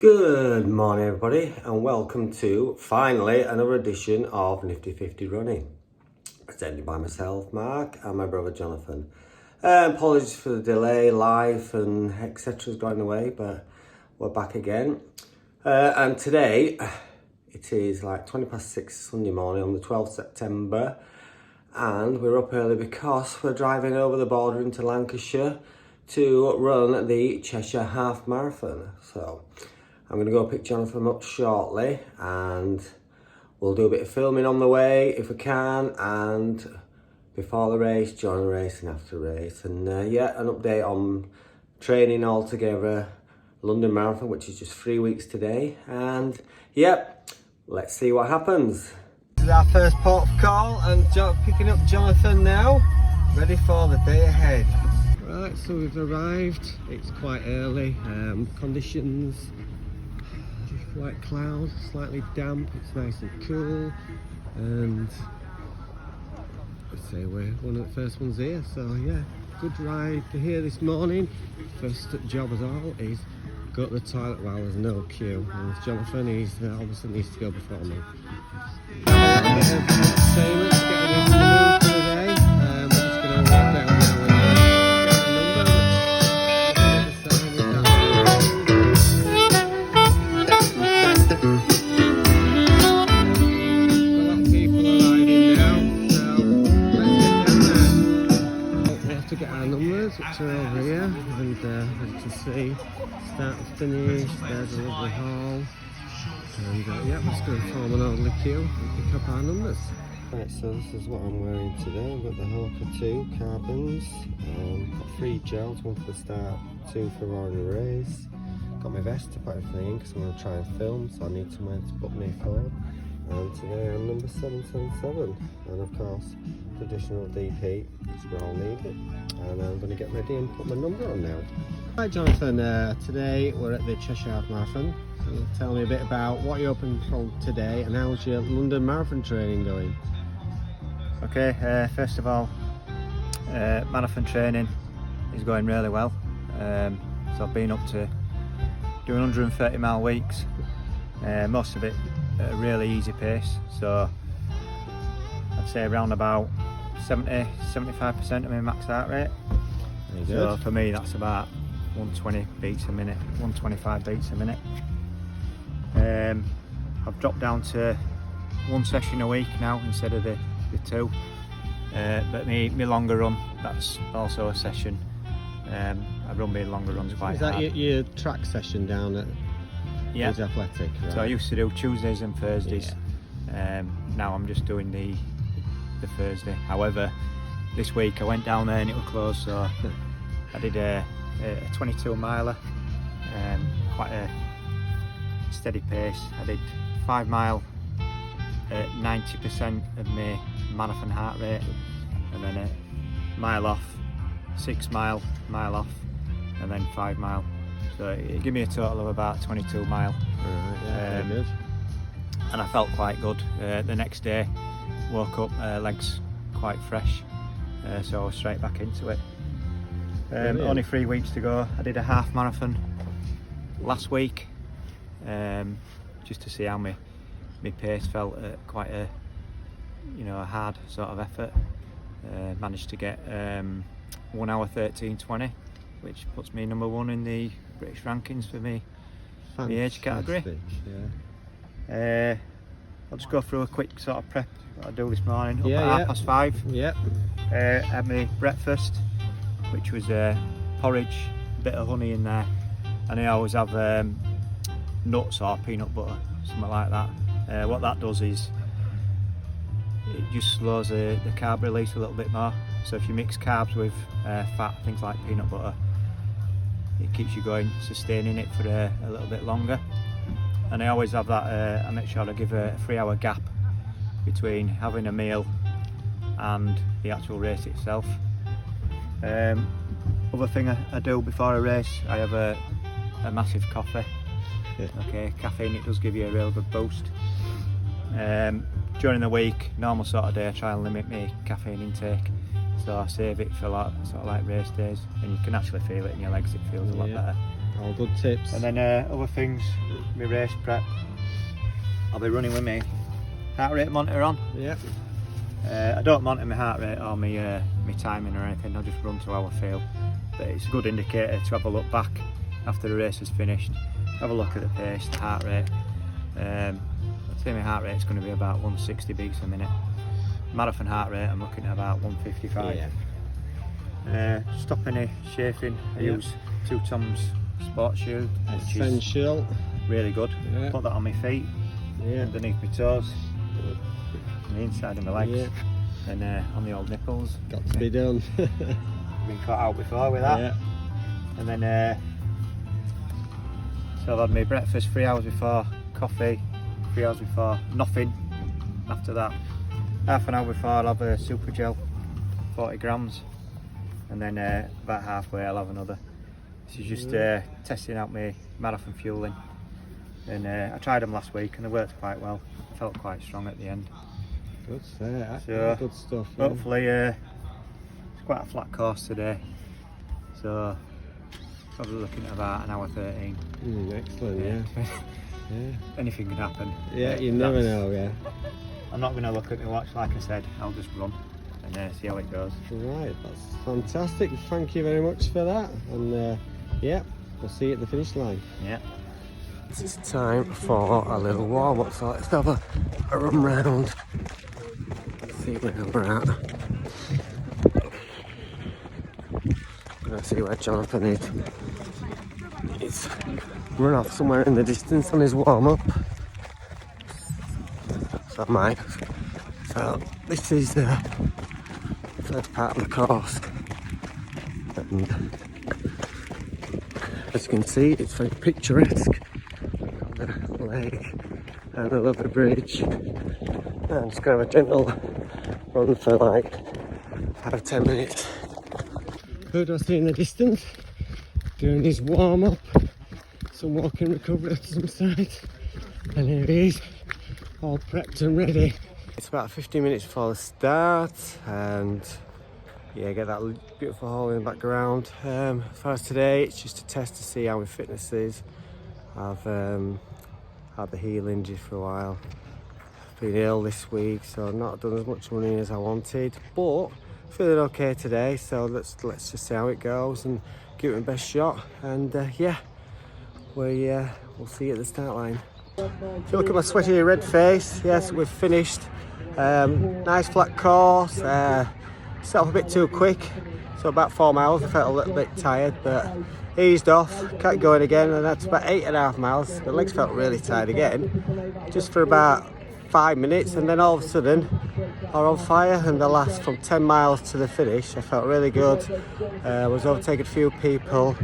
Good morning everybody, and welcome to finally another edition of Nifty 50 Running, presented by myself, Mark, and my brother Jonathan. Apologies for the delay, life and etc. has gone away, but we're back again. And today it is like 6:20 Sunday morning on the 12th September, and we're up early because we're driving over the border into Lancashire to run the Cheshire Half Marathon. So I'm going to go pick Jonathan up shortly, and we'll do a bit of filming on the way if we can, and before the race, during the race and after the race. And yeah, an update on training altogether, London Marathon, which is just 3 weeks today. And yep, let's see what happens. This is our first port of call, and picking up Jonathan now, ready for the day ahead. Right, so we've arrived. It's quite early. Conditions, white cloud, slightly damp, it's nice and cool, and let's say we're one of the first ones here. So yeah, good ride here this morning. First job as all is go to the toilet while there's no queue, and Jonathan, he's obviously needs to go before me. Payments, getting into the mood for the day. We're just going to walk down now and which are over here, and as you can see, start and finish, there's a lovely hall, and yeah, we're just going to form an orderly queue and pick up our numbers. Right, so this is what I'm wearing today. I've got the Hawker 2 carbons, got 3 gels, 1 for the start, 2 for running the race. Got my vest to put everything in because I'm going to try and film, so I need somewhere to put me forward. And today I'm number 777, and of course traditional DP, which we all need it. And I'm going to get ready and put my number on now. Hi Jonathan, today we're at the Cheshire Half Marathon. So tell me a bit about what you're hoping for today, and how's your London Marathon training going? Okay, first of all, marathon training is going really well. So I've been up to doing 130 mile weeks, most of it at a really easy pace, so I'd say around about 70-75% of my max heart rate. Very good. So for me that's about 120 beats a minute, 125 beats a minute. I've dropped down to 1 session a week now instead of the 2, but my longer run, that's also a session. I run my longer runs quite hard. Is that your track session down at Athletic? Right. So I used to do Tuesdays and Thursdays. Yeah. Now I'm just doing the Thursday. However, this week I went down there and it was closed, so I did a 22 miler, quite a steady pace. I did 5 mile at 90% of my marathon heart rate, and then a mile off, 6 mile off, and then 5 mile. So it gave me a total of about 22 mile. Right, yeah, and I felt quite good. The next day, woke up, legs quite fresh, so I was straight back into it. Only 3 weeks to go. I did a half marathon last week, just to see how my pace felt at quite a a hard sort of effort. Managed to get 1 hour 13:20, which puts me number 1 in the British rankings for me, the age category. Yeah. I'll just go through a quick sort of prep that I do this morning. Up at 5:30. Yep. Had my breakfast, which was porridge, a bit of honey in there, and I always have nuts or peanut butter, something like that. What that does is it just slows the carb release a little bit more. So if you mix carbs with fat, things like peanut butter, it keeps you going, sustaining it for a little bit longer. And I always have that, I make sure I give a 3 hour gap between having a meal and the actual race itself. Other thing I do before a race, I have a massive coffee. Yeah. Okay, caffeine, it does give you a real good boost. During the week, normal sort of day, I try and limit my caffeine intake, so I save it for sort of like race days, and you can actually feel it in your legs. It feels a lot better. All good tips. And then other things, my race prep. I'll be running with me heart rate monitor on. Yep. I don't monitor my heart rate or my timing or anything. I'll just run to how I feel. But it's a good indicator to have a look back after the race is finished. Have a look at the pace, the heart rate. I'd say my heart rate is going to be about 160 beats a minute. Marathon heart rate, I'm looking at about 155. Yeah. Stop any chafing. I use 2 Tom's sports shoe. Essential. Really good. Yeah. Put that on my feet, underneath my toes, on the inside of my legs, and on the old nipples. Got to be done. Been caught out before with that. Yeah. And then so I've had my breakfast 3 hours before, coffee 3 hours before, nothing after that. Half an hour before I'll have a super gel, 40 grams, and then about halfway I'll have another. This is just testing out my marathon fueling, and I tried them last week and they worked quite well. I felt quite strong at the end. Good set. So good stuff. Hopefully it's quite a flat course today, so probably looking at about 1:13. Excellent, yeah. Anything can happen. Yeah, you never know, yeah. I'm not going to look at my watch, like I said. I'll just run and see how it goes. Right, that's fantastic. Thank you very much for that. And yeah, we'll see you at the finish line. Yeah. It's time for a little warm up, so let's have a run round. See where we're at. I'm gonna see where Jonathan is. He's run off somewhere in the distance on his warm up. So mine. So this is the first part of the course, and as you can see, it's very picturesque. Got the lake and a lovely bridge, and I'm just gonna have a gentle run for like 5-10 minutes. Who do I see in the distance doing his warm up? Some walking recovery to some side, and here he is, all prepped and ready. It's about 15 minutes before the start, and yeah, get that beautiful hole in the background. As far as today, it's just a test to see how my fitness is. I've had the heel injury for a while. Been ill this week, so I've not done as much running as I wanted, but feeling okay today. So let's just see how it goes and give it my best shot. And yeah, we'll see you at the start line. If you look at my sweaty red face, yes, we've finished. Nice flat course. Set off a bit too quick, so about 4 miles. I felt a little bit tired, but eased off, kept going again, and that's about 8.5 miles. The legs felt really tired again, just for about 5 minutes, and then all of a sudden are on fire. And the last from 10 miles to the finish, I felt really good. Was overtaking a few people,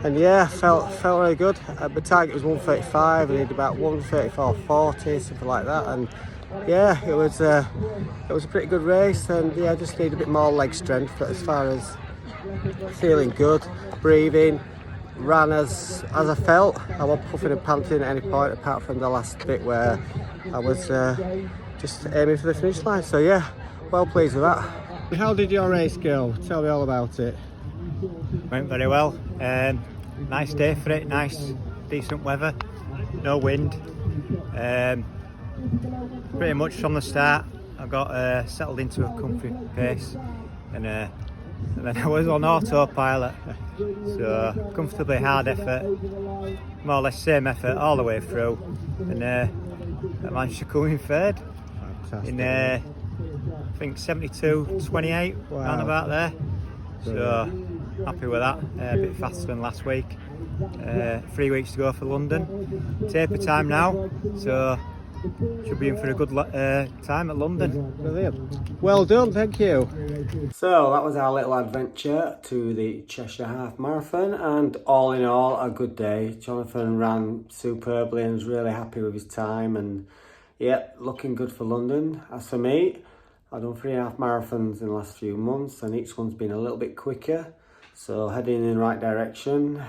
and yeah, felt really good. The target was 1:35, I did about 1:34.40, something like that, and yeah, it was a pretty good race. And yeah, I just need a bit more leg strength, but as far as feeling good, breathing, ran as I felt. I wasn't puffing and panting at any point, apart from the last bit where I was just aiming for the finish line. So yeah, well pleased with that. How did your race go? Tell me all about it. Went very well. Nice day for it. Nice, decent weather. No wind. Pretty much from the start, I got settled into a comfy pace, and then I was on autopilot. So comfortably hard effort, more or less same effort all the way through, and I managed to come in third. Fantastic. In I think 72.28, Wow. around about there. So happy with that. A bit faster than last week. 3 weeks to go for London. Taper time now, so should be in for a good time at London. Brilliant. Well done, thank you. So that was our little adventure to the Cheshire Half Marathon, and all in all, a good day. Jonathan ran superbly and was really happy with his time, and yeah, looking good for London. As for me, I've done 3.5 marathons in the last few months, and each one's been a little bit quicker, so heading in the right direction.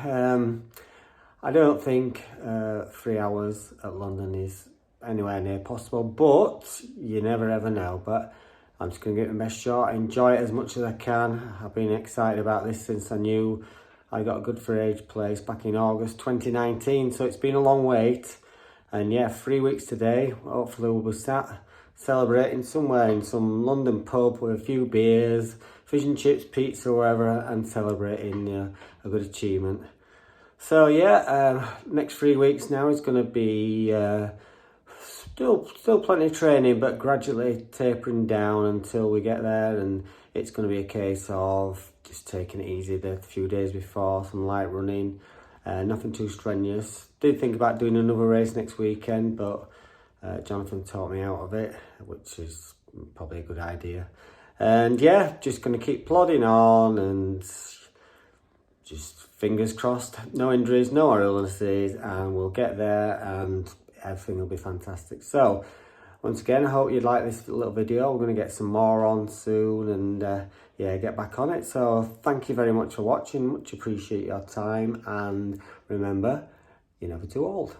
I don't think 3 hours at London is anywhere near possible, but you never ever know. But I'm just going to give it my best shot, enjoy it as much as I can. I've been excited about this since I knew I got a good for age place back in August 2019, so it's been a long wait. And yeah, 3 weeks today. Hopefully we'll be sat celebrating somewhere in some London pub with a few beers, fish and chips, pizza, wherever, and celebrating a good achievement. So yeah, next 3 weeks now is going to be still plenty of training, but gradually tapering down until we get there, and it's going to be a case of just taking it easy the few days before, some light running, nothing too strenuous. Did think about doing another race next weekend, but Jonathan talked me out of it, which is probably a good idea. And yeah, just going to keep plodding on and just fingers crossed, no injuries, no illnesses, and we'll get there and everything will be fantastic. So once again, I hope you'd like this little video. We're going to get some more on soon and yeah, get back on it. So thank you very much for watching, much appreciate your time, and remember, you're never too old.